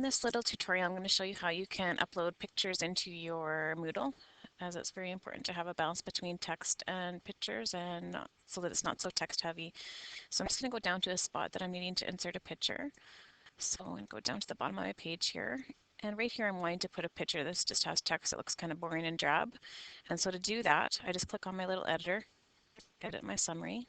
In this little tutorial, I'm going to show you how you can upload pictures into your Moodle, as it's very important to have a balance between text and pictures and so that it's not so text heavy. So I'm just going to go down to a spot that I'm needing to insert a picture. So I'm going to go down to the bottom of my page here. And right here I'm wanting to put a picture. This just has text that looks kind of boring and drab. And so to do that, I just click on my little editor, edit my summary.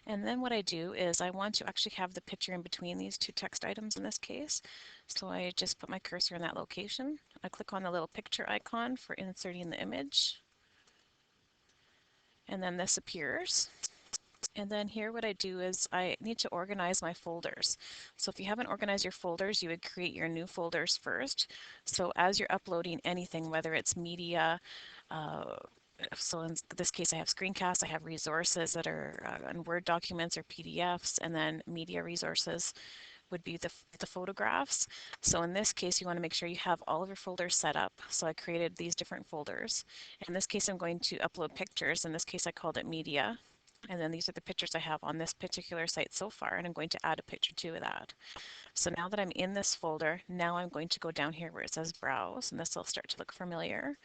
And then what I do is I want to actually have the picture in between these two text items in this case. So I just put my cursor in that location. I click on the little picture icon for inserting the image. And then this appears. And then here what I do is I need to organize my folders. So if you haven't organized your folders, you would create your new folders first. So as you're uploading anything, whether it's media, so in this case I have screencasts, I have resources that are in Word documents or PDFs, and then media resources would be the photographs. So in this case you want to make sure you have all of your folders set up. So I created these different folders. In this case I'm going to upload pictures. In this case I called it media. And then these are the pictures I have on this particular site so far, and I'm going to add a picture to that. So now that I'm in this folder, now I'm going to go down here where it says Browse, and this will start to look familiar.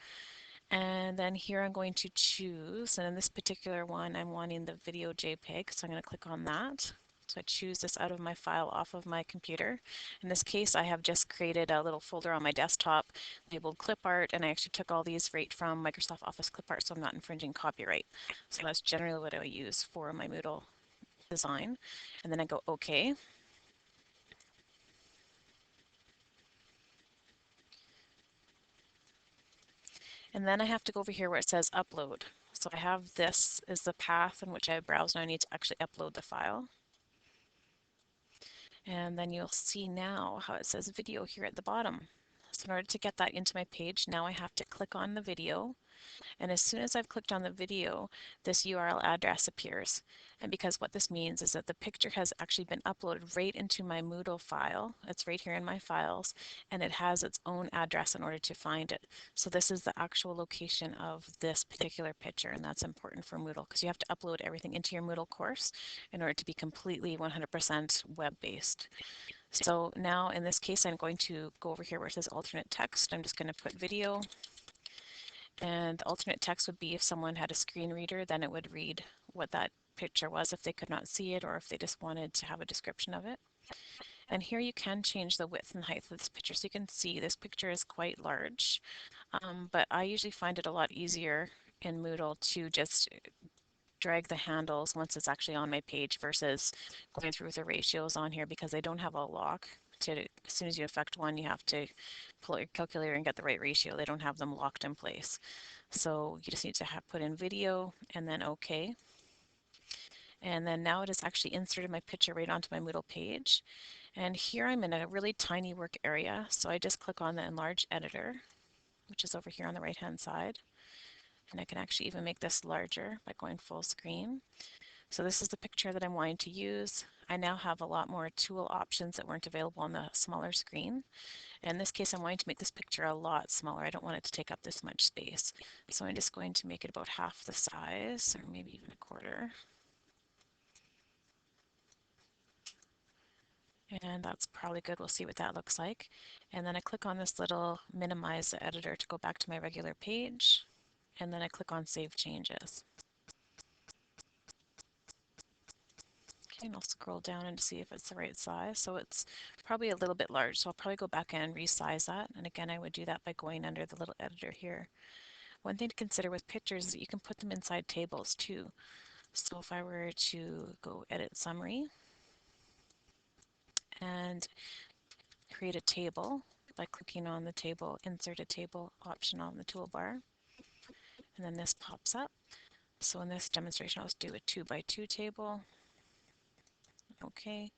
And then here I'm going to choose, and in this particular one I'm wanting the video JPEG, so I'm going to click on that. So I choose this out of my file off of my computer. In this case I have just created a little folder on my desktop labeled clip art, and I actually took all these right from Microsoft Office clip art, so I'm not infringing copyright. So that's generally what I use for my Moodle design. And then I go OK. And then I have to go over here where it says upload. So I have this is the path in which I browse. Now I need to actually upload the file. And then you'll see now how it says video here at the bottom. So in order to get that into my page, now I have to click on the video. And as soon as I've clicked on the video, this URL address appears. And because what this means is that the picture has actually been uploaded right into my Moodle file. It's right here in my files, and it has its own address in order to find it. So this is the actual location of this particular picture, and that's important for Moodle because you have to upload everything into your Moodle course in order to be completely 100% web-based. So now in this case, I'm going to go over here where it says alternate text. I'm just going to put video. And the alternate text would be if someone had a screen reader, then it would read what that picture was if they could not see it or if they just wanted to have a description of it. And here you can change the width and height of this picture. So you can see this picture is quite large, but I usually find it a lot easier in Moodle to just drag the handles once it's actually on my page versus going through the ratios on here because they don't have a lock. As soon as you affect one, you have to pull out your calculator and get the right ratio. They don't have them locked in place. So you just need to put in video and then OK. And then now it has actually inserted my picture right onto my Moodle page. And here I'm in a really tiny work area. So I just click on the enlarge editor, which is over here on the right hand side. And I can actually even make this larger by going full screen. So this is the picture that I'm wanting to use. I now have a lot more tool options that weren't available on the smaller screen. In this case, I'm wanting to make this picture a lot smaller. I don't want it to take up this much space. So I'm just going to make it about half the size, or maybe even a quarter. And that's probably good. We'll see what that looks like. And then I click on this little minimize the editor to go back to my regular page. And then I click on save changes. Okay, and I'll scroll down and see if it's the right size. So it's probably a little bit large. So I'll probably go back and resize that. And again, I would do that by going under the little editor here. One thing to consider with pictures is that you can put them inside tables too. So if I were to go edit summary and create a table by clicking on the table, insert a table option on the toolbar, and then this pops up. So in this demonstration, I'll just do a 2x2 table. Okay.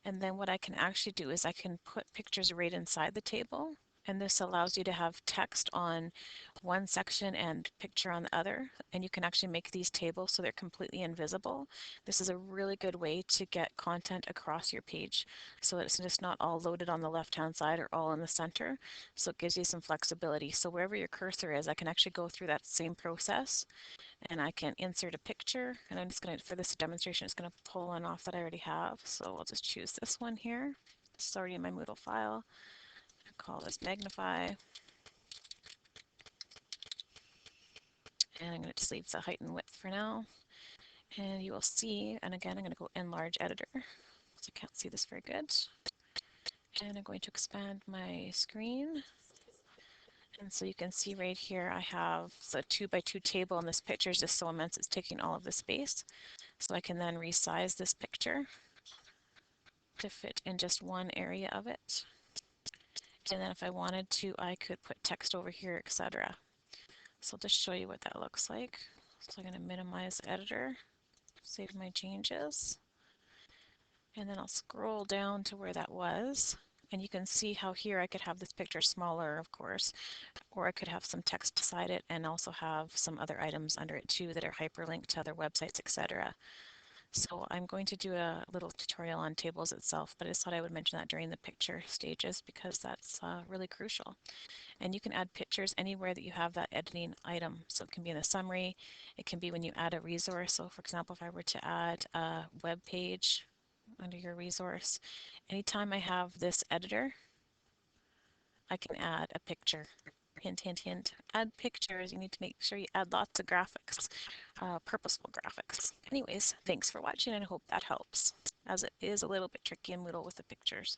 And then what I can actually do is I can put pictures right inside the table. and this allows you to have text on one section and picture on the other, and you can actually make these tables so they're completely invisible. This is a really good way to get content across your page so that it's just not all loaded on the left-hand side or all in the center. So it gives you some flexibility. So wherever your cursor is, I can actually go through that same process, and I can insert a picture, and I'm just going to, for this demonstration, it's going to pull one off that I already have. So I'll just choose this one here. It's already in my Moodle file. I'll call this magnify, and I'm going to just leave the height and width for now. And you will see, and again, I'm going to go enlarge editor, because I can't see this very good. And I'm going to expand my screen. And so you can see right here, I have the 2x2 table, and this picture is just so immense, it's taking all of the space. So I can then resize this picture to fit in just one area of it. And then if I wanted to, I could put text over here, etc. So I'll just show you what that looks like. So I'm going to minimize the editor, save my changes, and then I'll scroll down to where that was. And you can see how here I could have this picture smaller, of course, or I could have some text beside it and also have some other items under it too that are hyperlinked to other websites, etc. So I'm going to do a little tutorial on tables itself, but I just thought I would mention that during the picture stages because that's really crucial. And you can add pictures anywhere that you have that editing item. So it can be in the summary, it can be when you add a resource. So for example, if I were to add a web page under your resource, anytime I have this editor, I can add a picture. Hint, hint, hint. Add pictures. You need to make sure you add lots of graphics, purposeful graphics. Anyways, thanks for watching, and I hope that helps, as it is a little bit tricky in Moodle with the pictures.